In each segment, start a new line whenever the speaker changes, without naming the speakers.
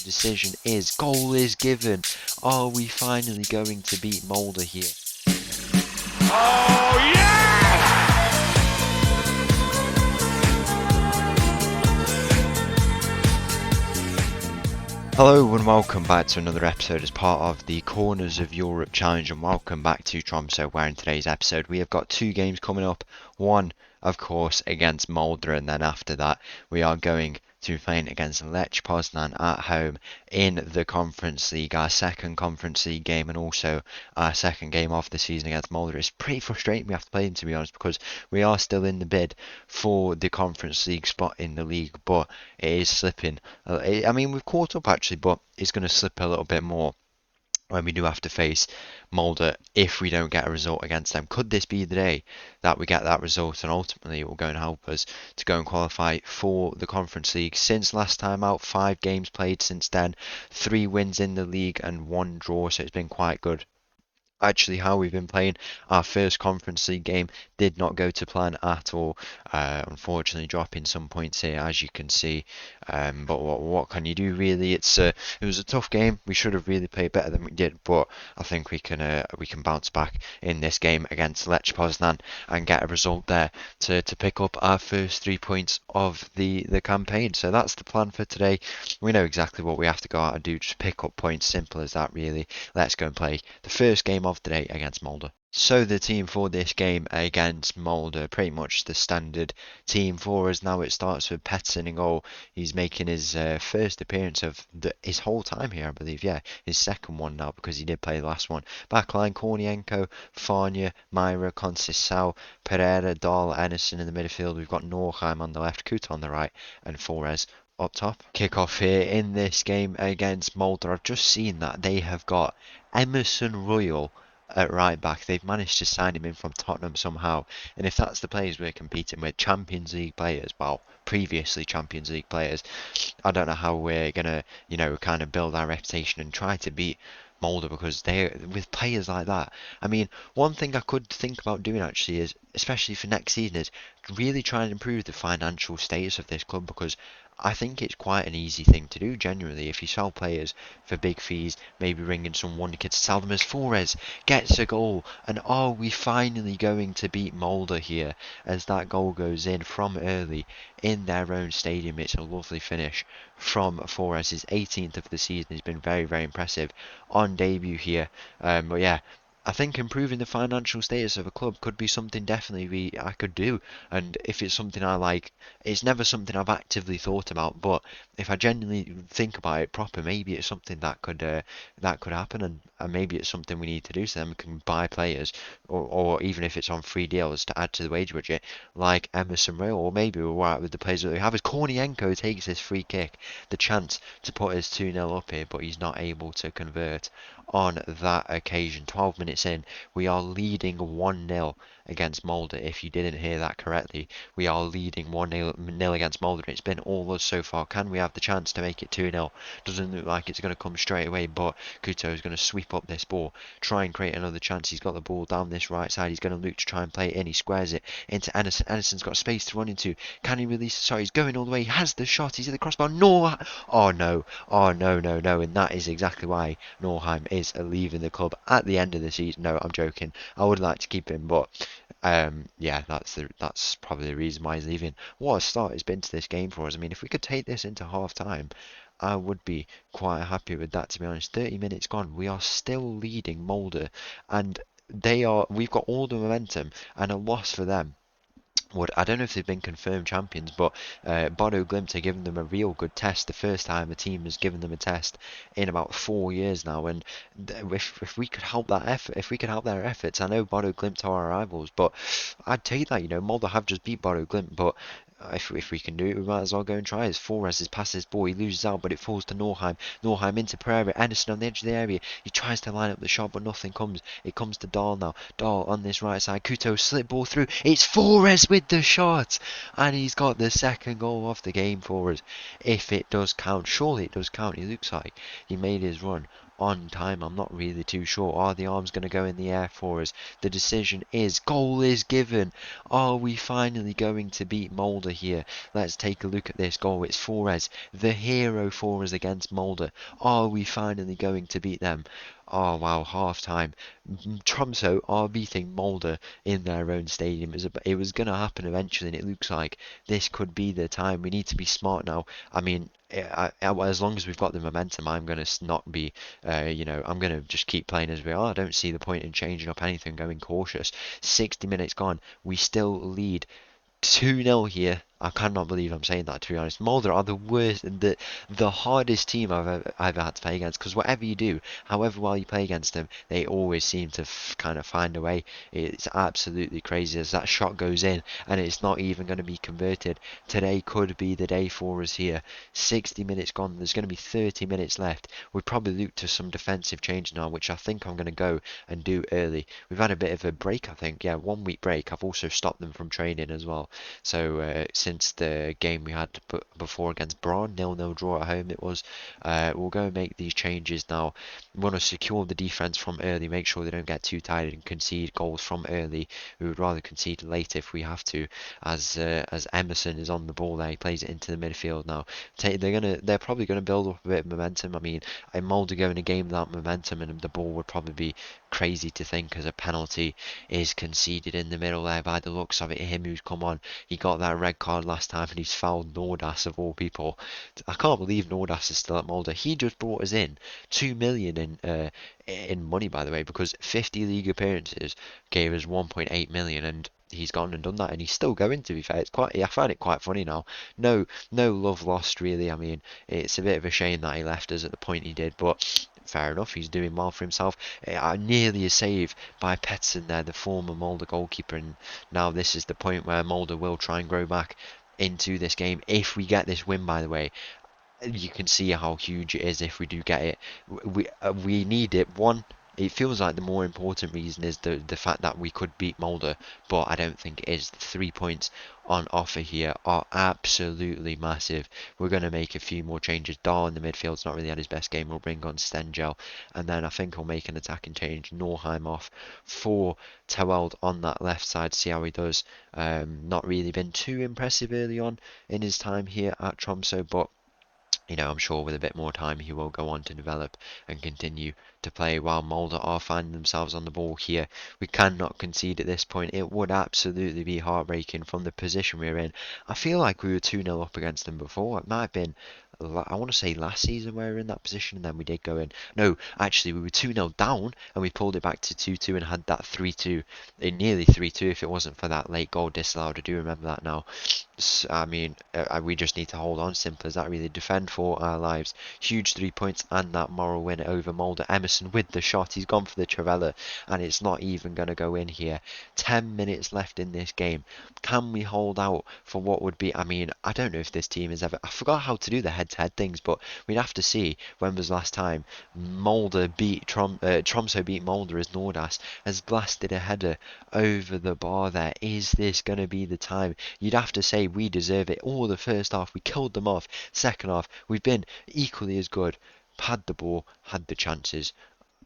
The decision is, goal is given. Are we finally going to beat Molde here?
Oh, yeah!
Hello and welcome back to another episode as part of the Corners of Europe Challenge, and welcome back to Tromso, where in today's episode we have got two games coming up. One, of course, against Molde, and then after that we are going to be playing against Lech Poznan at home in the Conference League, our second Conference League game and also our second game of the season against Molde. It's pretty frustrating we have to play them, to be honest, because we are still in the bid for the Conference League spot in the league, but it is slipping. I mean, we've caught up actually, but it's going to slip a little bit more when we do have to face Molde if we don't get a result against them. Could this be the day that we get that result, and ultimately it will go and help us to go and qualify for the Conference League? Since last time out, 5 games played since then, 3 wins in the league and 1 draw, so it's been quite good. Actually, how we've been playing, our first Conference League game did not go to plan at all, unfortunately dropping some points here, as you can see, but what can you do, really? It was a tough game. We should have really played better than we did, but I think we can bounce back in this game against Lech Poznan and get a result there to pick up our first 3 points of the campaign. So that's the plan for today. We know exactly what we have to go out and do, just pick up points, simple as that, really. Let's go and play the first game of the day against Molde. So the team for this game against Molde, pretty much the standard team for us. Now it starts with Petson in goal. He's making his first appearance of his whole time here, I believe. Yeah, his second one now, because he did play the last one. Backline, Kornienko, Farnia, Myra, Conceição, Pereira, Dahl, Enerson in the midfield. We've got Norheim on the left, Kuta on the right, and Flores up top. Kick off here in this game against Molde. I've just seen that they have got Emerson Royal at right back. They've managed to sign him in from Tottenham somehow, and if that's the players we're competing with, Champions League players, well, previously Champions League players, I don't know how we're gonna, kind of build our reputation and try to beat Molde, because they, with players like that. I mean, one thing I could think about doing actually is, especially for next season, is really try and improve the financial status of this club, because I think it's quite an easy thing to do, genuinely. If you sell players for big fees, maybe bring in some wonder kids, sell them as Flores gets a goal, and are we finally going to beat Molde here, as that goal goes in from early in their own stadium? It's a lovely finish from Flores, his 18th of the season. He's been very, very impressive on debut here, but yeah, I think improving the financial status of a club could be something definitely I could do, and if it's something I like, it's never something I've actively thought about, but if I genuinely think about it proper, maybe it's something that could happen, and maybe it's something we need to do, so then we can buy players, or even if it's on free deals to add to the wage budget, like Emerson Royal, or maybe we're right with the players that we have. As Kornienko takes this free kick, the chance to put us 2-0 up here, but he's not able to convert on that occasion. 12 minutes in, we are leading 1-0 against Molde. If you didn't hear that correctly, we are leading 1-0 against Molde. It's been all us so far. Can we have the chance to make it 2-0? Doesn't look like it's going to come straight away, but Kuto is going to sweep up this ball, try and create another chance. He's got the ball down this right side. He's going to look to try and play it in. He squares it into Anderson. Anderson's got space to run into. Can he release? Sorry, he's going all the way. He has the shot. He's at the crossbar. No! Oh no! Oh no! No! No! And that is exactly why Norheim is leaving the club at the end of the season. No, I'm joking. I would like to keep him, but yeah, that's probably the reason why he's leaving. What a start it's been to this game for us. I mean, if we could take this into half time, I would be quite happy with that, to be honest. 30 minutes gone, we are still leading Molde, and we've got all the momentum, and a loss for them I don't know if they've been confirmed champions, but Bodo Glimt are giving them a real good test. The first time a team has given them a test in about 4 years now, and if we could help that effort, if we could help their efforts, I know Bodo Glimt are our rivals, but I'd take that. Molde have just beat Bodo Glimt, but if we can do it, we might as well go and try it. Flores has passed his ball, he loses out, but it falls to Norheim. Norheim into Pereira, Anderson on the edge of the area. He tries to line up the shot, but nothing comes. It comes to Dahl now. Dahl on this right side. Kuto slip ball through. It's Flores with the shot, and he's got the second goal of the game for us. If it does count, surely it does count. He looks like he made his run on time. I'm not really too sure. Are the arms going to go in the air for us? The decision is goal is given. Are we finally going to beat Molde here? Let's take a look at this goal. It's Forez, the hero for us against Molde. Are we finally going to beat them? Oh wow, half time. Tromso are beating Molde in their own stadium. It was going to happen eventually, and it looks like this could be the time. We need to be smart now. I mean, as long as we've got the momentum, I'm going to not be, I'm going to just keep playing as we are. I don't see the point in changing up anything, going cautious. 60 minutes gone. We still lead 2-0 here. I cannot believe I'm saying that, to be honest. Molde are the worst, the hardest team I've ever had to play against, because whatever you do, however well you play against them, they always seem to kind of find a way. It's absolutely crazy as that shot goes in and it's not even going to be converted. Today could be the day for us here. 60 minutes gone, there's going to be 30 minutes left. We'd probably look to some defensive change now, which I think I'm going to go and do early. We've had a bit of a break, I think. Yeah, 1 week break. I've also stopped them from training as well. So since the game we had before against Braun, 0-0 draw at home it was, we'll go and make these changes now. We want to secure the defense from early, make sure they don't get too tired and concede goals from early. We would rather concede late if we have to, as Emerson is on the ball there. He plays it into the midfield now. They're probably gonna build up a bit of momentum. I mean, in Molde going a game without momentum, and the ball would probably be crazy to think, as a penalty is conceded in the middle there by the looks of it. Him who's come on, he got that red card last time and he's fouled Nordas of all people. I can't believe Nordas is still at Molde. He just brought us in 2 million in money, by the way, because 50 league appearances gave us 1.8 million, and he's gone and done that, and he's still going, to be fair. I find it quite funny now. No love lost, really. I mean, it's a bit of a shame that he left us at the point he did, but fair enough, he's doing well for himself. Nearly a save by Petson there, the former Molde goalkeeper, and now this is the point where Molde will try and grow back into this game. If we get this win, by the way, you can see how huge it is if we do get it. We need it. One, it feels like the more important reason is the fact that we could beat Molde, but I don't think it is. The 3 points on offer here are absolutely massive. We're going to make a few more changes. Dahl in the midfield's not really had his best game. We'll bring on Stengel, and then I think we'll make an attacking change. Norheim off for Teweld on that left side. See how he does. Not really been too impressive early on in his time here at Tromso, but I'm sure with a bit more time he will go on to develop and continue to play, while Molde are finding themselves on the ball here. We cannot concede at this point. It would absolutely be heartbreaking from the position we're in. I feel like we were 2-0 up against them before. It might have been, I want to say last season where we were in that position, and then we did go in. No, actually we were 2-0 down and we pulled it back to 2-2 and had that 3-2, nearly 3-2 if it wasn't for that late goal disallowed. I do remember that now. I mean, we just need to hold on, simple as that, really. Defend for our lives. Huge 3 points and that moral win over Molde. Emerson with the shot, he's gone for the Trivella, and it's not even going to go in here. 10 minutes left in this game. Can we hold out for what would be, I mean, I don't know if this team has ever, I forgot how to do the head-to-head things, but we'd have to see when was last time Molde beat Tromso beat Molde, as Nordas has blasted a header over the bar there. Is this going to be the time? You'd have to say we deserve it. All the first half we killed them off. Second half we've been equally as good. Had the ball, had the chances.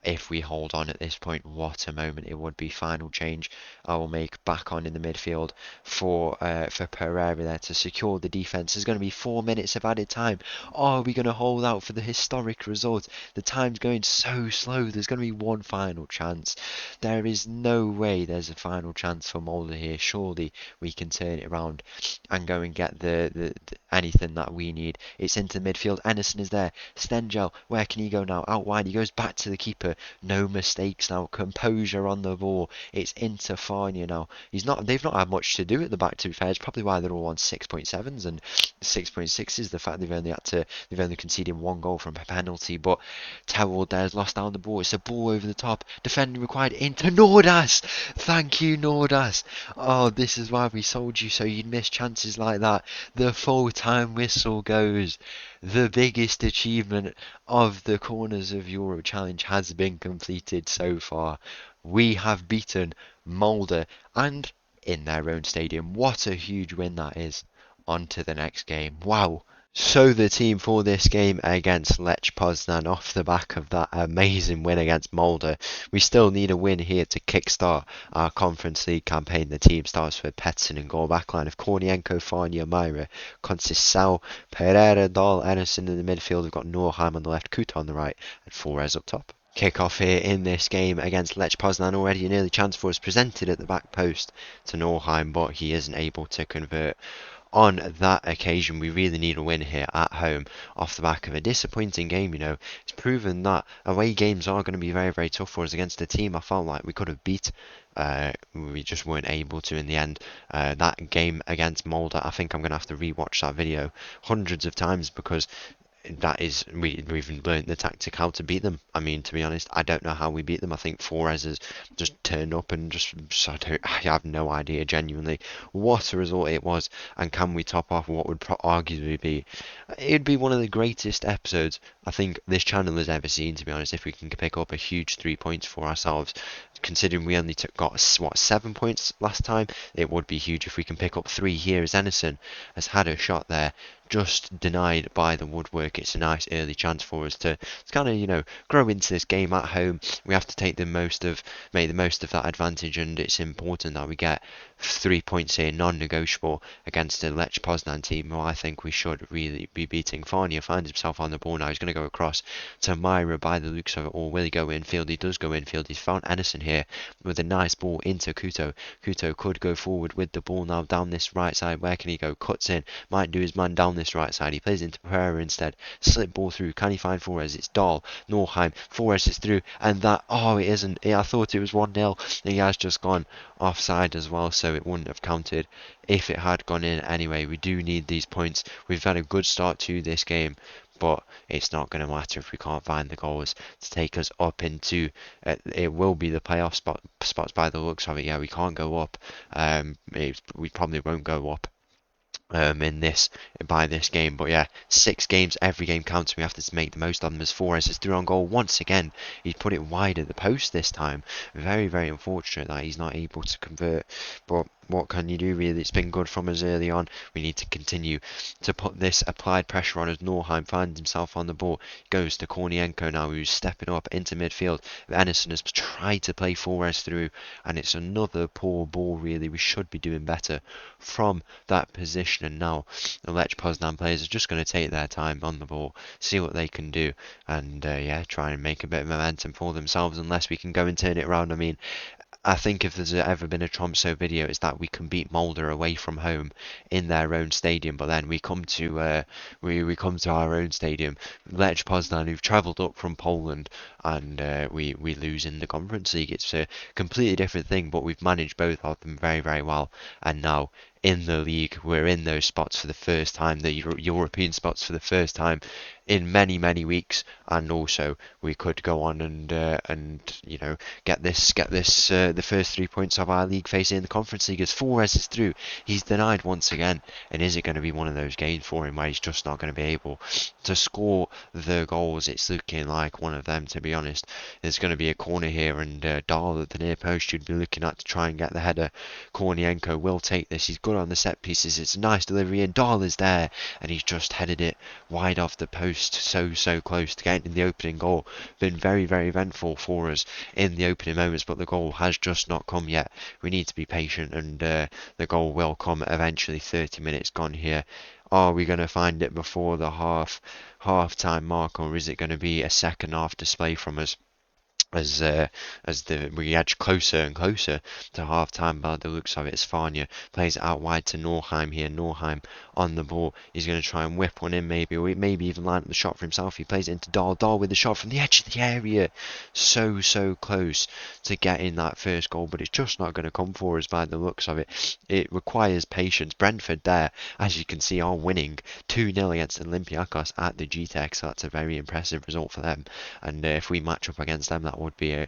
If we hold on at this point, what a moment it would be. Final change I will make back on in the midfield for Pereira there to secure the defence. There's going to be 4 minutes of added time. Are we going to hold out for the historic result? The time's going so slow. There's going to be one final chance. There is no way there's a final chance for Molde here. Surely we can turn it around and go and get the anything that we need. It's into the midfield. Anderson is there. Stengel, where can he go now? Out wide. He goes back to the keeper. No mistakes now. Composure on the ball. It's into Farnia now. They've not had much to do at the back, to be fair. It's probably why they're all on 6.7s and 6.6s. The fact they've only conceded 1 goal from a penalty. But Tewell there's lost down the ball. It's a ball over the top. Defending required into Nordas. Thank you, Nordas. Oh, this is why we sold you, so you'd miss chances like that. The full-time whistle goes. The biggest achievement of the Corners of Europe Challenge has been completed so far. We have beaten Molde, and in their own stadium. What a huge win that is. On to the next game. Wow. So the team for this game against Lech Poznan, off the back of that amazing win against Molde, we still need a win here to kickstart our Conference League campaign. The team starts with Petson in goal, backline of Kornienko, Farnia, Myra, Conceição, Pereira, Dahl, Ennison in the midfield. We've got Norheim on the left, Kuta on the right, and Flores up top. Kick-off here in this game against Lech Poznan. Already an early chance for us presented at the back post to Norheim, but he isn't able to convert on that occasion. We really need a win here at home off the back of a disappointing game. It's proven that away games are going to be very, very tough for us against a team I felt like we could have beat. We just weren't able to in the end. That game against Molde, I think I'm going to have to rewatch that video hundreds of times, because we've learned the tactic how to beat them. I mean, to be honest, I don't know how we beat them. I think Flores has just turned up and I have no idea genuinely what a result it was. And can we top off what would arguably be, it'd be one of the greatest episodes I think this channel has ever seen, to be honest, if we can pick up a huge 3 points for ourselves. Considering we only got 7 points last time, it would be huge if we can pick up 3 here, as Ennison has had a shot there, just denied by the woodwork. It's a nice early chance for us to kind of, grow into this game at home. We have to make the most of that advantage, and it's important that we get 3 points here, non-negotiable, against a Lech Poznan team who I think we should really be beating. Farnia finds himself on the ball now. He's going to go across to Myra by the looks of it, or will he go infield? He does go infield. He's found Ennison here with a nice ball into Kuto. Kuto could go forward with the ball now down this right side. Where can he go? Cuts in, might do his man down this right side. He plays into Pereira instead. Slip ball through. Can he find Flores? It's Dahl. Norheim. Flores is through, and that, oh, it isn't. I thought it was 1-0. He has just gone offside as well, so it wouldn't have counted if it had gone in. Anyway, we do need these points. We've had a good start to this game, but it's not going to matter if we can't find the goals to take us up into it will be the playoff spots by the looks of it. Yeah, we can't go up. We probably won't go up in this by this game, but yeah, 6 games, every game counts. We have to make the most of them. As Flores is through on goal once again. He's put it wide at the post this time. Very, very unfortunate that he's not able to convert, but what can you do, really? It's been good from us early on. We need to continue to put this applied pressure on as Norheim finds himself on the ball. Goes to Kornienko now, who's stepping up into midfield. Ennison has tried to play Flores through, and it's another poor ball, really. We should be doing better from that position, and now the Lech Poznan players are just going to take their time on the ball, see what they can do, and try and make a bit of momentum for themselves, unless we can go and turn it around. I mean, I think if there's ever been a Tromso video, it's that we can beat Molde away from home in their own stadium, but then we come to we come to our own stadium, Lech Poznan, who've travelled up from Poland, and we lose in the Conference League. It's a completely different thing, but we've managed both of them very, very well, and now in the league we're in those spots for the first time, the European spots for the first time in many, many weeks, and also we could go on and get the first 3 points of our league phase in the Conference League. As Flores is through, he's denied once again, and is it going to be one of those games for him where he's just not going to be able to score the goals? It's looking like one of them, to be honest. There's going to be a corner here, and Dahl at the near post should be looking at to try and get the header. Kornienko will take this. He's good on the set pieces. It's a nice delivery, and Dahl is there, and he's just headed it wide off the post. So close to getting the opening goal. Been very, very eventful for us in the opening moments, but the goal has just not come yet. We need to be patient, and the goal will come eventually. 30 minutes gone here. Are we going to find it before the half-time mark, or is it going to be a second half display from us? As we edge closer and closer to half time by the looks of it. As Farnia plays it out wide to Norheim here. Norheim on the ball. He's going to try and whip one in, maybe, or maybe even line up the shot for himself. He plays it into Dahl. Dahl with the shot from the edge of the area. So close to getting that first goal, but it's just not going to come for us by the looks of it. It requires patience. Brentford there, as you can see, are winning 2-0 against Olympiacos at the GTEC, so that's a very impressive result for them. And if we match up against them, that would be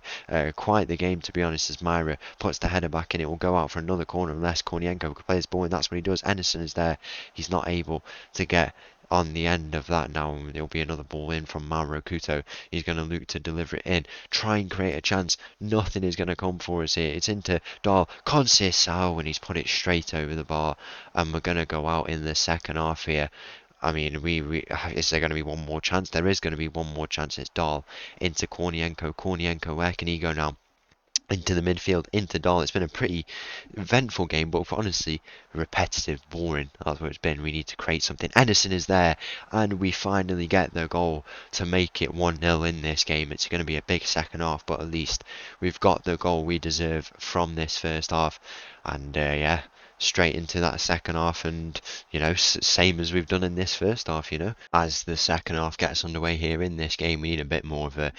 quite the game, to be honest. As Myra puts the header back in, it will go out for another corner unless Kornienko could play his ball, and that's what he does. Ennison is there. He's not able to get on the end of that now. There'll be another ball in from Mauro Couto. He's going to look to deliver it in, try and create a chance. Nothing is going to come for us here. It's into Dahl. Conceição, and he's put it straight over the bar, and we're going to go out in the second half here. I mean, is there going to be one more chance? There is going to be one more chance. It's Dahl into Kornienko. Kornienko, where can he go now? Into the midfield, into Dahl. It's been a pretty eventful game, but honestly, repetitive, boring. That's what it's been. We need to create something. Ederson is there, and we finally get the goal to make it 1-0 in this game. It's going to be a big second half, but at least we've got the goal we deserve from this first half. And yeah, straight into that second half, and same as we've done in this first half. As the second half gets underway here in this game, we need a bit more of a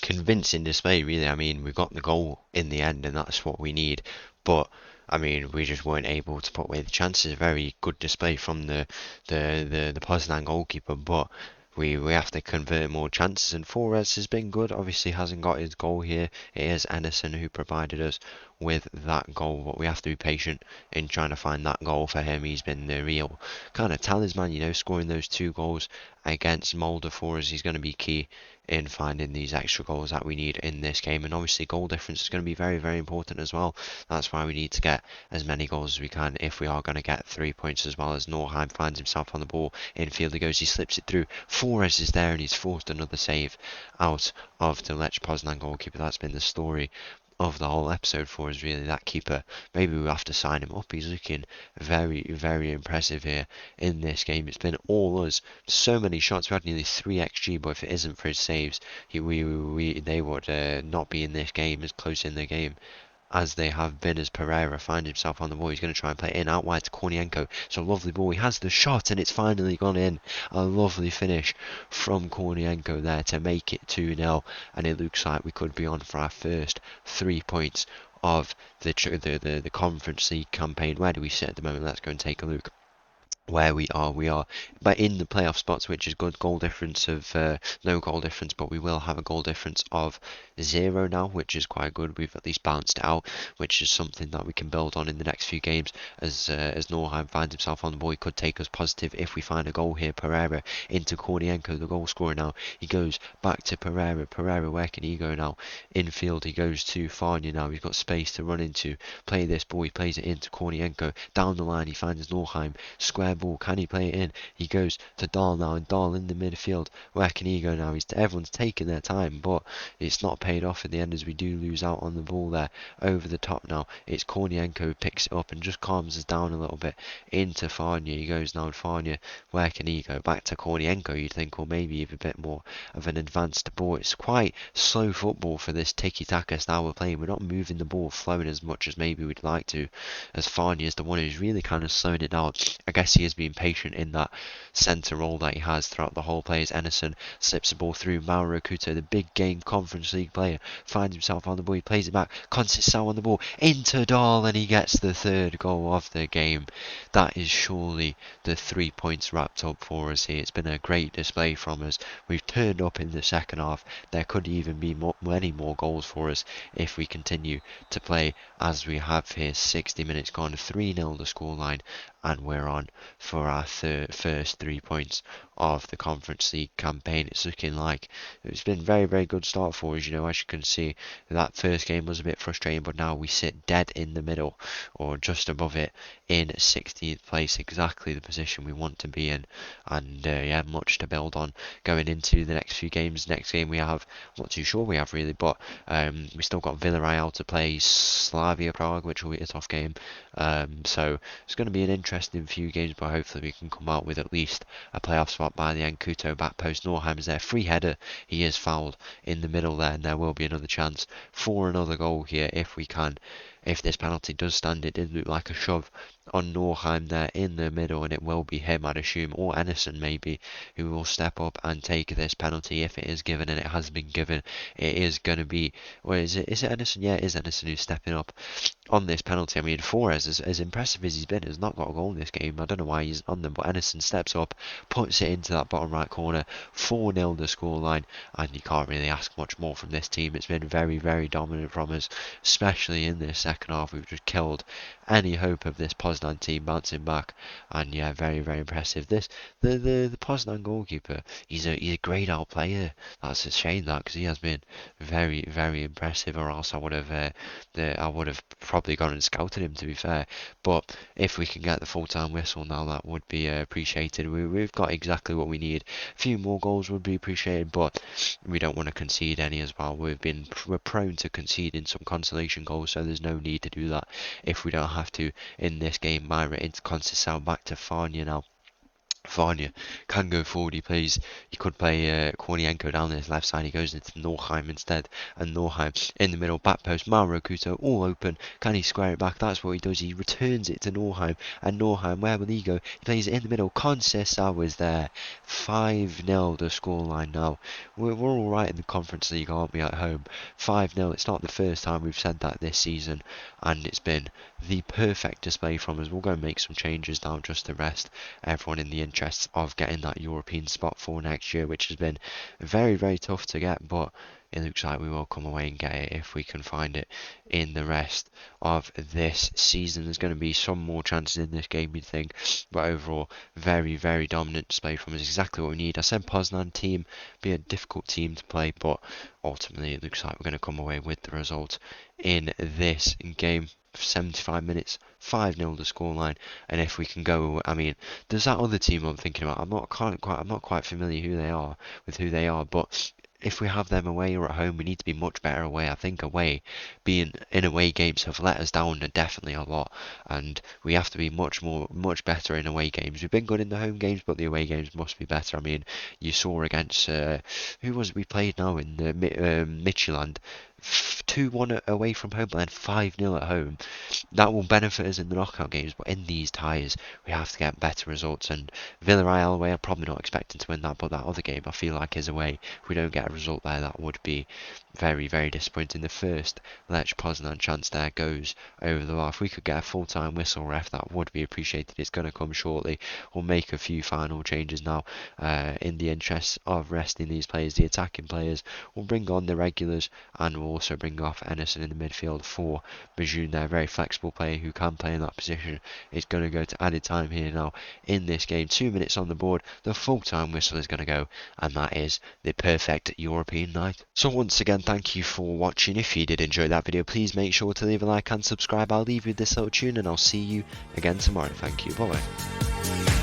convincing display, really. I mean, we got the goal in the end, and that's what we need. But I mean, we just weren't able to put away the chances. Very good display from the Poznan goalkeeper, but we have to convert more chances. And Flores has been good. Obviously, hasn't got his goal here. It is Ederson who provided us with that goal, but we have to be patient in trying to find that goal for him. He's been the real kind of talisman, scoring those 2 goals against Molde for us. He's going to be key in finding these extra goals that we need in this game. And obviously goal difference is going to be very, very important as well. That's why we need to get as many goals as we can if we are going to get 3 points, as well. As Norheim finds himself on the ball, infield he goes, he slips it through. Flores is there, and he's forced another save out of the Lech Poznan goalkeeper. That's been the story of the whole episode for us, really. That keeper, maybe we'll have to sign him up. He's looking very, very impressive here in this game. It's been all us. So many shots. We had nearly 3 XG, but if it isn't for his saves, they would not be in this game, as close in the game as they have been. As Pereira finds himself on the ball, he's going to try and play it in out wide to Kornienko. It's a lovely ball. He has the shot, and it's finally gone in. A lovely finish from Kornienko there to make it 2-0, and it looks like we could be on for our first 3 points of the Conference League campaign. Where do we sit at the moment? Let's go and take a look. Where we are but in the playoff spots, which is good. Goal difference of no goal difference, but we will have a goal difference of 0 now, which is quite good. We've at least balanced it out, which is something that we can build on in the next few games. As Norheim finds himself on the ball, he could take us positive if we find a goal here. Pereira into Kornienko, the goal scorer now. He goes back to Pereira, where can he go now? Infield he goes to Farnia now. He's got space to run into, play this ball. He plays it into Kornienko, down the line he finds Norheim, square ball. Can he play it in? He goes to Dahl now, and Dahl in the midfield. Where can he go now? Everyone's taking their time, but it's not paid off in the end, as we do lose out on the ball there. Over the top now, it's Kornienko who picks it up and just calms us down a little bit into Farnia. He goes now, and Farnia, where can he go? Back to Kornienko, you'd think, or maybe even a bit more of an advanced ball. It's quite slow football for this tiki-taka style we're playing. We're not moving the ball, flowing as much as maybe we'd like to, as Farnia is the one who's really kind of slowing it down. I guess he is being patient in that centre role that he has throughout the whole play. As Ederson slips the ball through, Mauro Couto, the big game Conference League player, finds himself on the ball. He plays it back, Conceição on the ball, into Dahl, and he gets the 3rd goal of the game. That is surely the 3 points wrapped up for us here. It's been a great display from us. We've turned up in the second half. There could even be many more goals for us if we continue to play as we have here. 60 minutes gone, 3-0 the scoreline, and we're on for our first 3 points of the Conference League campaign. It's looking like it's been a very, very good start for us. As you can see, that first game was a bit frustrating, but now we sit dead in the middle, or just above it, in 16th place, exactly the position we want to be in. And yeah, much to build on going into the next few games. Next game we have, I'm not too sure we have really, but we still got Villarreal to play, Slavia Prague, which will be a tough game. So it's going to be an interesting few games, but hopefully we can come out with at least a playoff spot by the end. Couto back post, Norheim is there, free header, he is fouled in the middle there, and there will be another chance for another goal here if we can. If this penalty does stand, it did look like a shove on Norheim there in the middle, and it will be him, I'd assume, or Ederson maybe, who will step up and take this penalty if it is given, and it has been given. It is going to be, or is it Ederson? Yeah, it is Ederson who's stepping up on this penalty. I mean, Flores, as impressive as he's been, has not got a goal in this game. I don't know why he's on them, but Ederson steps up, puts it into that bottom right corner. 4-0 the scoreline, and you can't really ask much more from this team. It's been very, very dominant from us, especially in this second half. We've just killed any hope of this Poznan team bouncing back, and yeah, very very impressive. The Poznan goalkeeper, he's a greyed out player. That's a shame that, because he has been very very impressive, or else I would have probably gone and scouted him, to be fair. But if we can get the full-time whistle now, that would be appreciated. We've got exactly what we need. A few more goals would be appreciated, but we don't want to concede any as well. We're prone to conceding some consolation goals, so there's no need to do that if we don't have to in this game. Myra into Conceição, back to Farnia now. Varnia can go forward, he could play Kornienko down his left side, he goes into Norheim instead, and Norheim in the middle, back post, Mauro Couto all open, can he square it back? That's what he does, he returns it to Norheim, and Norheim, where will he go? He plays it in the middle, Conceição was there, 5-0 the scoreline now. We're alright in the Conference League, aren't we, at home? 5-0, it's not the first time we've said that this season, and it's been the perfect display from us. We'll go and make some changes now just to rest everyone in the interests of getting that European spot for next year, which has been very very tough to get, but it looks like we will come away and get it if we can find it in the rest of this season. There's going to be some more chances in this game, you'd think, but overall very very dominant display from us, exactly what we need. I said Poznan team be a difficult team to play, but ultimately it looks like we're going to come away with the result in this game. 75 minutes, 5-0 the scoreline, and if we can go, I mean, there's that other team I'm thinking about. I'm not quite familiar with who they are, but if we have them away or at home, we need to be much better away. I think away, being in away games have let us down definitely a lot, and we have to be much better in away games. We've been good in the home games, but the away games must be better. I mean, you saw against who was it we played now in the Midtjylland, 2-1 away from home, but then 5-0 at home. That will benefit us in the knockout games, but in these ties, we have to get better results. And Villarreal away, I'm probably not expecting to win that, but that other game I feel like is away. If we don't get a result there, that would be very very disappointing. The first Lech Poznan chance there goes over the bar. If we could get a full-time whistle, ref, that would be appreciated. It's going to come shortly. We'll make a few final changes now in the interests of resting these players, the attacking players. We'll bring on the regulars, and we'll also bring off Ennison in the midfield for Bajun there, very flexible player who can play in that position. It's going to go to added time here now in this game. 2 minutes on the board, the full-time whistle is going to go, and that is the perfect European night. So once again, thank you for watching. If you did enjoy that video, please make sure to leave a like and subscribe. I'll leave you with this little tune, and I'll see you again tomorrow. Thank you, bye bye.